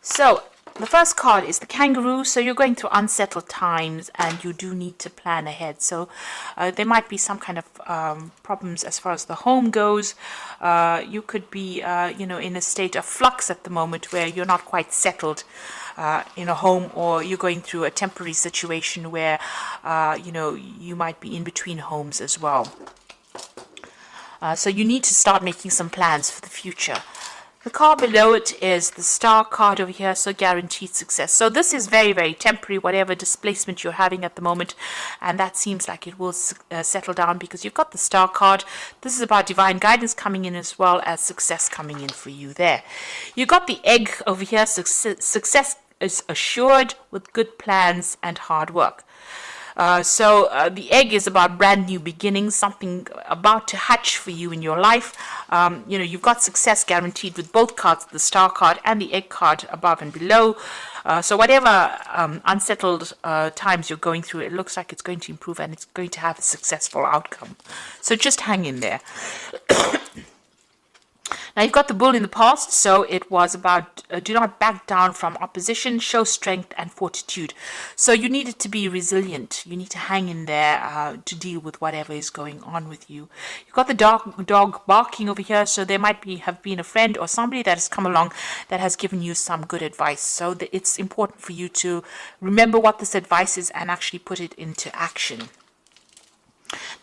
So the first card is the kangaroo. So you're going through unsettled times and you do need to plan ahead. So there might be some kind of problems as far as the home goes. You could be, in a state of flux at the moment where you're not quite settled in a home, or you're going through a temporary situation where, you might be in between homes as well. So you need to start making some plans for the future. The card below it is the star card over here, so guaranteed success. So this is very, very temporary, whatever displacement you're having at the moment, and that seems like it will settle down because you've got the star card. This is about divine guidance coming in as well as success coming in for you there. You've got the egg over here, success is assured with good plans and hard work. So the egg is about brand new beginnings, something about to hatch for you in your life. You've got success guaranteed with both cards, the star card and the egg card above and below. So whatever unsettled times you're going through, it looks like it's going to improve and it's going to have a successful outcome. So just hang in there. Now you've got the bull in the past, so it was about do not back down from opposition, show strength and fortitude. So you needed to be resilient. You need to hang in there to deal with whatever is going on with you. You've got the dog barking over here, so there might have been a friend or somebody that has come along that has given you some good advice. So it's important for you to remember what this advice is and actually put it into action.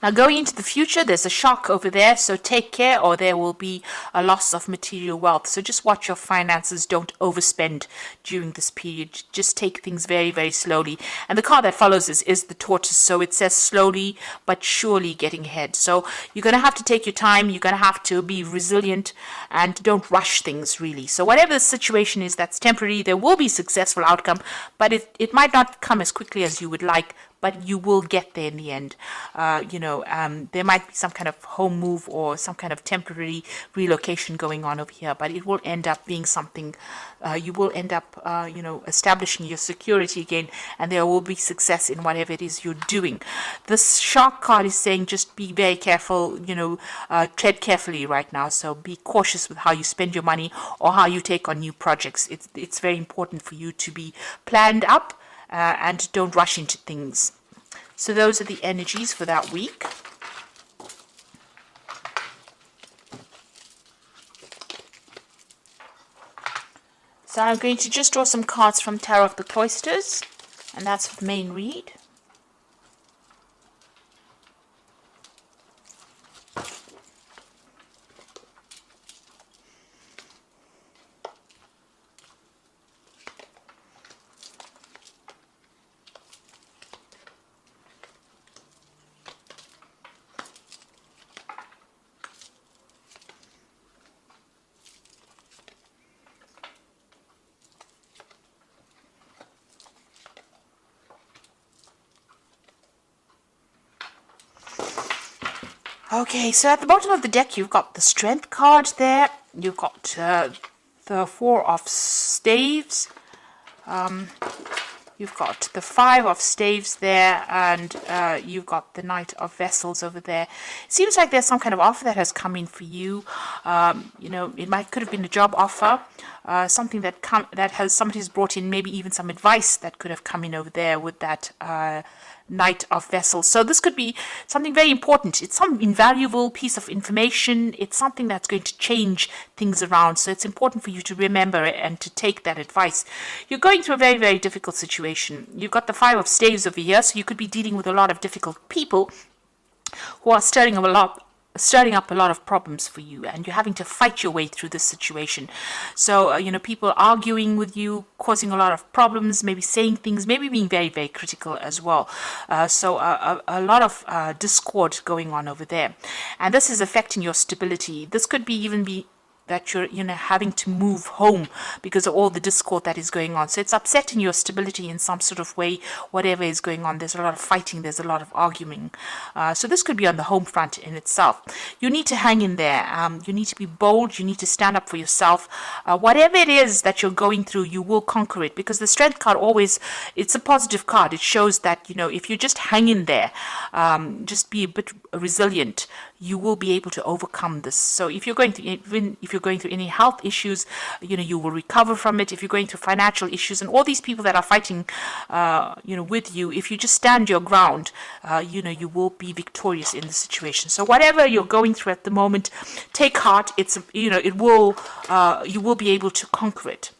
Now going into the future, there's a shark over there, so take care or there will be a loss of material wealth. So just watch your finances, don't overspend during this period. Just take things very, very slowly. And the card that follows is the tortoise, so it says slowly but surely getting ahead. So you're going to have to take your time, you're going to have to be resilient and don't rush things really. So whatever the situation is that's temporary, there will be successful outcome, but it might not come as quickly as you would like, but you will get there in the end. There might be some kind of home move or some kind of temporary relocation going on over here, but it will end up being something, you will end up, establishing your security again, and there will be success in whatever it is you're doing. This shark card is saying just be very careful, tread carefully right now, so be cautious with how you spend your money or how you take on new projects. It's very important for you to be planned up, and don't rush into things. So those are the energies for that week. So I'm going to just draw some cards from Tarot of the Cloisters, and that's for the main read. Okay, so at the bottom of the deck, you've got the Strength card there. You've got the Four of Staves. You've got the Five of Staves there, and you've got the Knight of Vessels over there. It seems like there's some kind of offer that has come in for you. It could have been a job offer, something that somebody's brought in, maybe even some advice that could have come in over there with that Knight of Vessels. So this could be something very important. It's some invaluable piece of information. It's something that's going to change things around. So it's important for you to remember it and to take that advice. You're going through a very, very difficult situation. You've got the Five of Staves over here, so you could be dealing with a lot of difficult people who are stirring up a lot of problems for you, and you're having to fight your way through this situation. So people arguing with you, causing a lot of problems, maybe saying things, maybe being very, very critical as well. So a lot of discord going on over there, and this is affecting your stability. This could even be that you're having to move home because of all the discord that is going on. So it's upsetting your stability in some sort of way, whatever is going on. There's a lot of fighting, there's a lot of arguing. So this could be on the home front in itself. You need to hang in there. You need to be bold. You need to stand up for yourself. Whatever it is that you're going through, you will conquer it, because the Strength card it's a positive card. It shows that, if you just hang in there, just be a bit resilient, you will be able to overcome this. So if you're going through, even if you're going through any health issues, you will recover from it. If you're going through financial issues, and all these people that are fighting, with you, if you just stand your ground, you will be victorious in the situation. So whatever you're going through at the moment, take heart. It's, it will, you will be able to conquer it.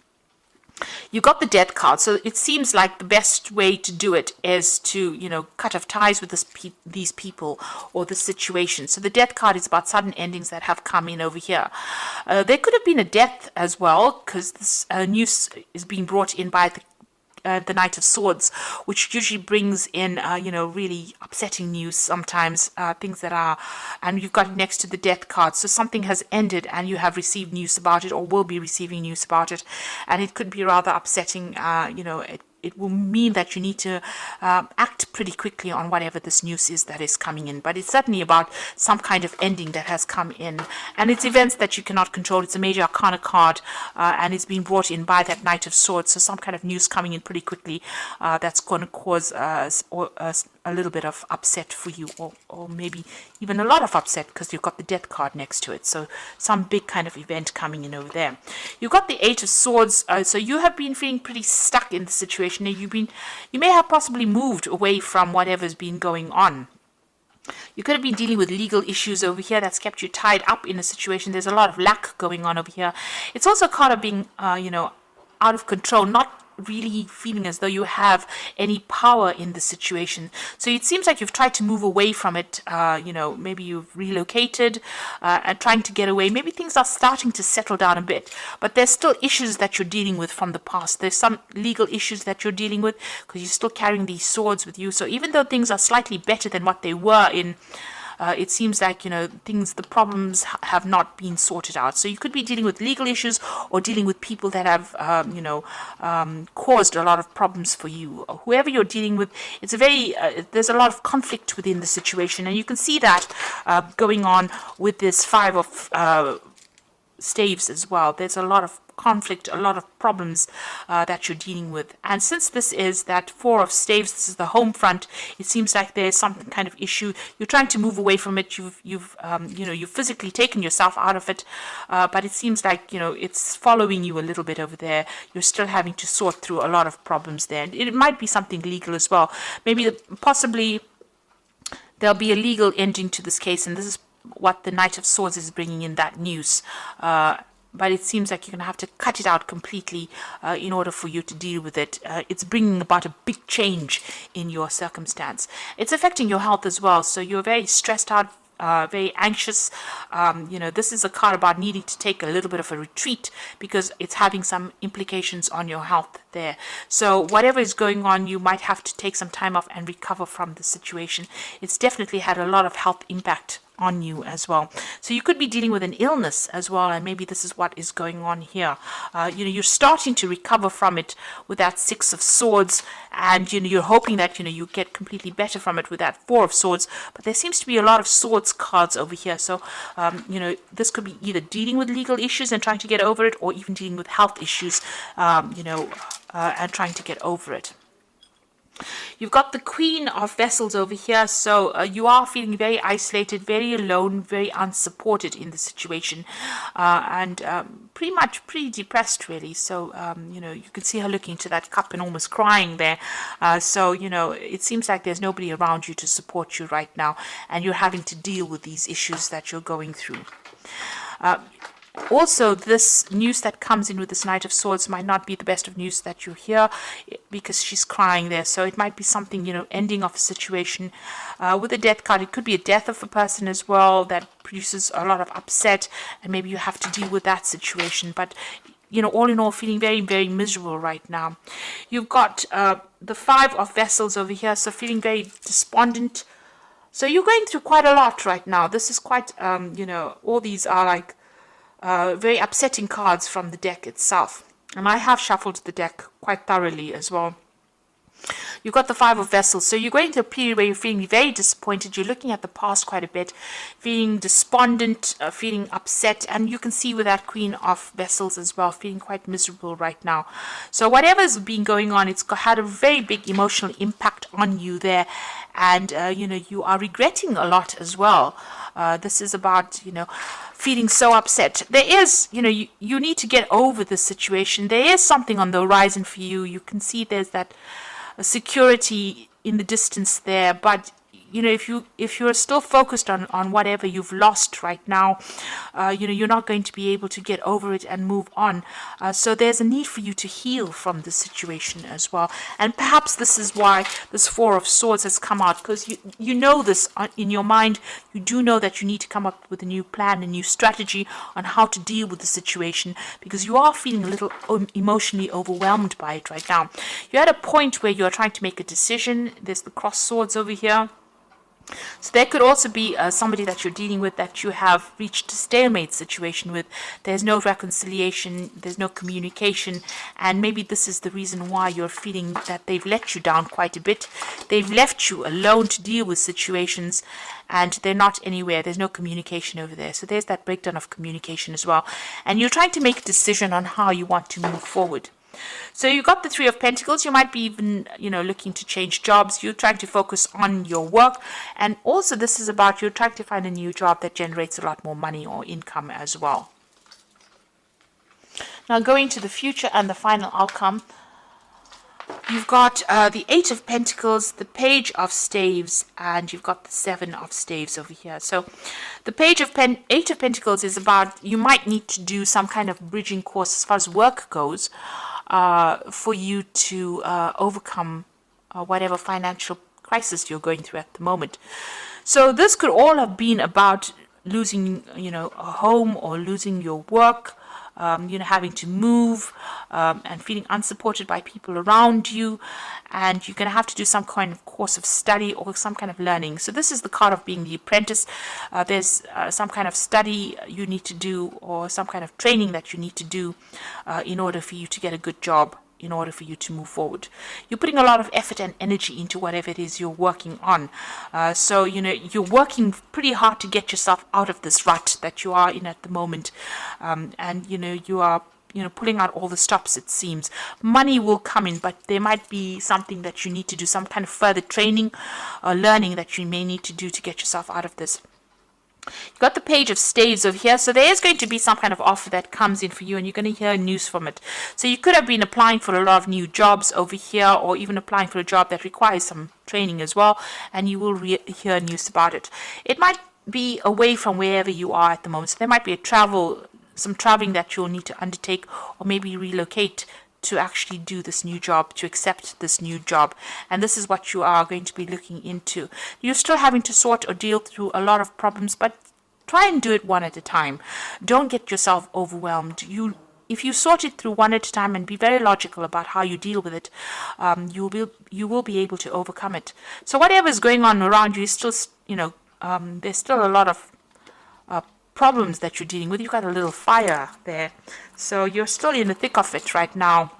You got the death card, so it seems like the best way to do it is to, cut off ties with these people or the situation. So the death card is about sudden endings that have come in over here. There could have been a death as well, because this news is being brought in by the Knight of Swords, which usually brings in, really upsetting news sometimes, things that are, and you've got it next to the death card. So something has ended and you have received news about it, or will be receiving news about it. And it could be rather upsetting, it will mean that you need to act pretty quickly on whatever this news is that is coming in. But it's certainly about some kind of ending that has come in. And it's events that you cannot control. It's a major arcana card, and it's being brought in by that Knight of Swords. So some kind of news coming in pretty quickly that's going to cause a little bit of upset for you, or maybe even a lot of upset, because you've got the death card next to it. So some big kind of event coming in over there. You've got the Eight of Swords. So you have been feeling pretty stuck in the situation. You may have possibly moved away from whatever's been going on. You could have been dealing with legal issues over here that's kept you tied up in a situation. There's a lot of lack going on over here. It's also a card of being, out of control, not really feeling as though you have any power in the situation. So it seems like you've tried to move away from it. Maybe you've relocated and trying to get away. Maybe things are starting to settle down a bit, but there's still issues that you're dealing with from the past. There's some legal issues that you're dealing with because you're still carrying these swords with you. So even though things are slightly better than what they were in, it seems like, the problems have not been sorted out. So you could be dealing with legal issues or dealing with people that have, caused a lot of problems for you. Whoever you're dealing with, it's there's a lot of conflict within the situation. And you can see that going on with this Five of Staves as well. There's a lot of conflict, a lot of problems that you're dealing with. And since this is that Four of Staves, this is the home front, it seems like there's some kind of issue. You're trying to move away from it. You've physically taken yourself out of it, but it seems like, it's following you a little bit over there. You're still having to sort through a lot of problems there. And it might be something legal as well. Maybe possibly there'll be a legal ending to this case, and this is what the Knight of Swords is bringing in, that news. But it seems like you're going to have to cut it out completely in order for you to deal with it. It's bringing about a big change in your circumstance. It's affecting your health as well. So you're very stressed out, very anxious. This is a card about needing to take a little bit of a retreat because it's having some implications on your health there. So whatever is going on, you might have to take some time off and recover from the situation. It's definitely had a lot of health impact on you as well. So you could be dealing with an illness as well, and maybe this is what is going on here. You're starting to recover from it with that Six of Swords, and you're hoping that you get completely better from it with that Four of Swords. But there seems to be a lot of swords cards over here. So this could be either dealing with legal issues and trying to get over it, or even dealing with health issues, and trying to get over it. You've got the Queen of Vessels over here, so you are feeling very isolated, very alone, very unsupported in the situation, and pretty depressed, really. So, you can see her looking into that cup and almost crying there. So, it seems like there's nobody around you to support you right now, and you're having to deal with these issues that you're going through. Also, this news that comes in with this Knight of Swords might not be the best of news that you hear, because she's crying there. So it might be something, ending of a situation. With the death card, it could be a death of a person as well that produces a lot of upset, and maybe you have to deal with that situation. But all in all, feeling very, very miserable right now. You've got the Five of Vessels over here, so feeling very despondent. So you're going through quite a lot right now. This is quite, all these are like very upsetting cards from the deck itself. And I have shuffled the deck quite thoroughly as well. You've got the Five of Vessels. So you're going through a period where you're feeling very disappointed. You're looking at the past quite a bit, feeling despondent, feeling upset. And you can see with that Queen of Vessels as well, feeling quite miserable right now. So whatever's been going on, it's had a very big emotional impact on you there. And, you are regretting a lot as well. This is about, feeling so upset. There is, you need to get over this situation. There is something on the horizon for you. You can see there's that security in the distance there, but if you're still focused on whatever you've lost right now, you're not going to be able to get over it and move on. So there's a need for you to heal from the situation as well. And perhaps this is why this Four of Swords has come out, because you know this in your mind. You do know that you need to come up with a new plan, a new strategy on how to deal with the situation, because you are feeling a little emotionally overwhelmed by it right now. You're at a point where you're trying to make a decision. There's the cross swords over here. So there could also be somebody that you're dealing with that you have reached a stalemate situation with. There's no reconciliation, there's no communication, and maybe this is the reason why you're feeling that they've let you down quite a bit. They've left you alone to deal with situations, and they're not anywhere. There's no communication over there. So there's that breakdown of communication as well. And you're trying to make a decision on how you want to move forward. So you got the Three of Pentacles. You might be even, looking to change jobs. You're trying to focus on your work. And also this is about you're trying to find a new job that generates a lot more money or income as well. Now going to the future and the final outcome. You've got the Eight of Pentacles, the Page of Staves, and you've got the Seven of Staves over here. So the Eight of Pentacles is about you might need to do some kind of bridging course as far as work goes, for you to overcome whatever financial crisis you're going through at the moment. So this could all have been about losing, a home or losing your work, having to move, and feeling unsupported by people around you, and you're going to have to do some kind of course of study or some kind of learning. So this is the card of being the apprentice. There's some kind of study you need to do or some kind of training that you need to do in order for you to get a good job, in order for you to move forward. You're putting a lot of effort and energy into whatever it is you're working on. So, you're working pretty hard to get yourself out of this rut that you are in at the moment. And, you are, pulling out all the stops, it seems. Money will come in, but there might be something that you need to do, some kind of further training or learning that you may need to do to get yourself out of this. You've got the Page of Staves over here, so there is going to be some kind of offer that comes in for you, and you're going to hear news from it. So you could have been applying for a lot of new jobs over here, or even applying for a job that requires some training as well, and you will hear news about it. It might be away from wherever you are at the moment, so there might be some traveling that you'll need to undertake, or maybe relocate to actually do this new job, to accept this new job. And this is what you are going to be looking into. You're still having to sort or deal through a lot of problems, but try and do it one at a time. Don't get yourself overwhelmed. If you sort it through one at a time and be very logical about how you deal with it, you will be able to overcome it. So whatever is going on around you is still, there's still a lot of problems that you're dealing with. You've got a little fire there, so you're still in the thick of it right now.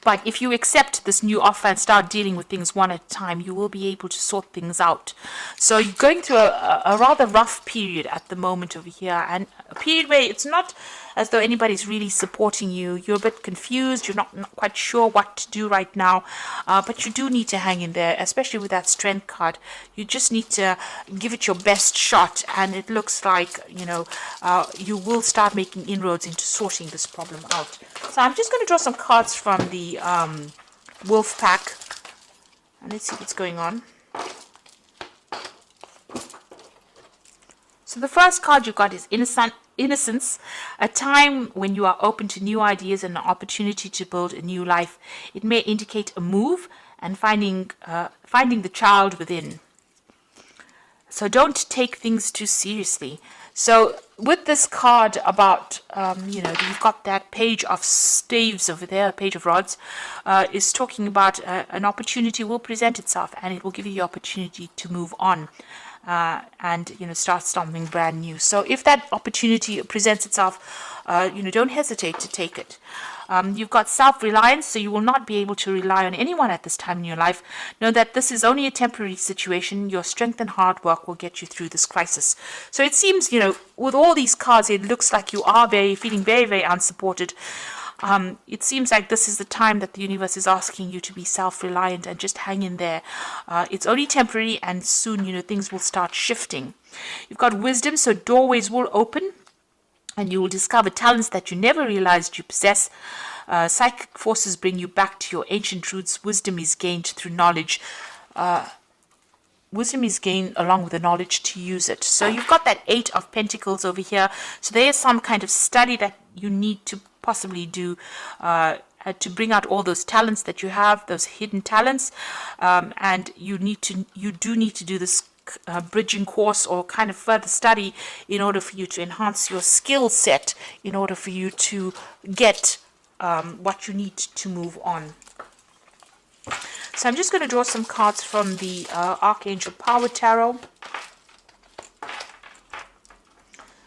But if you accept this new offer and start dealing with things one at a time, you will be able to sort things out. So you're going through a rather rough period at the moment over here, and a period where it's not as though anybody's really supporting you. You're a bit confused. You're not quite sure what to do right now, but you do need to hang in there, especially with that Strength card. You just need to give it your best shot, and it looks like, you will start making inroads into sorting this problem out. So I'm just going to draw some cards from the Wolf Pack, and let's see what's going on. So the first card you got is Innocence, a time when you are open to new ideas and an opportunity to build a new life. It may indicate a move and finding the child within. So don't take things too seriously. So with this card about, you've got that Page of Staves over there, Page of Rods, is talking about an opportunity will present itself, and it will give you the opportunity to move on. And start something brand new. So if that opportunity presents itself, don't hesitate to take it. You've got self-reliance, so you will not be able to rely on anyone at this time in your life. Know that this is only a temporary situation. Your strength and hard work will get you through this crisis. So it seems, with all these cards, it looks like you are feeling very, very unsupported. It seems like this is the time that the universe is asking you to be self-reliant and just hang in there. It's only temporary, and soon, things will start shifting. You've got wisdom, so doorways will open and you will discover talents that you never realized you possess. Psychic forces bring you back to your ancient roots. Wisdom is gained through knowledge. Wisdom is gained along with the knowledge to use it. So you've got that 8 of Pentacles over here. So there's some kind of study that you need to possibly do to bring out all those talents that you have, those hidden talents. And you do need to do this bridging course or kind of further study in order for you to enhance your skill set, in order for you to get what you need to move on. So I'm just going to draw some cards from the Archangel Power Tarot.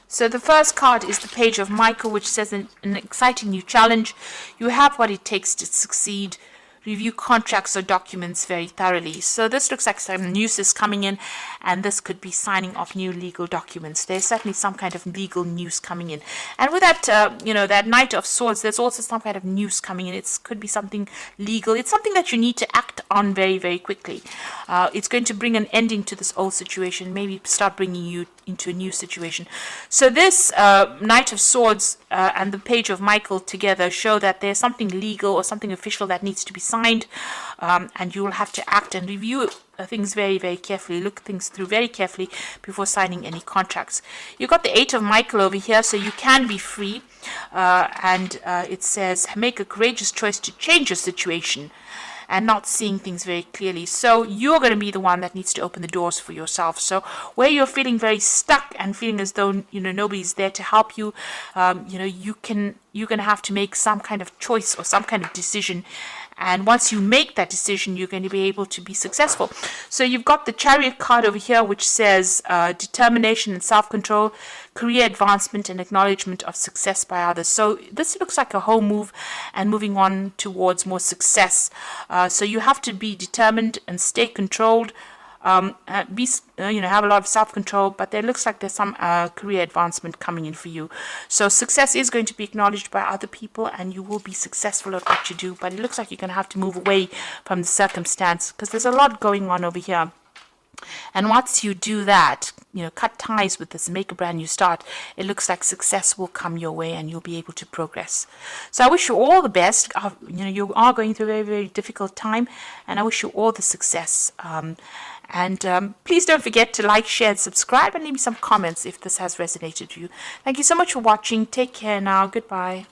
So the first card is the Page of Michael, which says an exciting new challenge. You have what it takes to succeed. Review contracts or documents very thoroughly. So this looks like some news is coming in, and this could be signing off new legal documents. There's certainly some kind of legal news coming in. And with that, that Knight of Swords, there's also some kind of news coming in. It could be something legal. It's something that you need to act on very, very quickly. It's going to bring an ending to this old situation, maybe start bringing you into a new situation. So this Knight of Swords and the Page of Michael together show that there's something legal or something official that needs to be signed, and you will have to act and review things very, very carefully, look things through very carefully before signing any contracts. You've got the 8 of Michael over here, so you can be free, and it says make a courageous choice to change your situation and not seeing things very clearly. So you're going to be the one that needs to open the doors for yourself. So where you're feeling very stuck and feeling as though nobody's there to help you, you're going to have to make some kind of choice or some kind of decision. And once you make that decision, you're going to be able to be successful. So you've got the Chariot card over here, which says determination and self-control, career advancement and acknowledgement of success by others. So this looks like a whole move and moving on towards more success. So you have to be determined and stay controlled. Have a lot of self-control, but there looks like there's some career advancement coming in for you. So success is going to be acknowledged by other people, and you will be successful at what you do, but it looks like you're going to have to move away from the circumstance because there's a lot going on over here. And once you do that, cut ties with this, make a brand new start, it looks like success will come your way and you'll be able to progress. So I wish you all the best. You are going through a very, very difficult time, and I wish you all the success. Please don't forget to like, share, and subscribe, and leave me some comments if this has resonated with you. Thank you so much for watching. Take care now. Goodbye.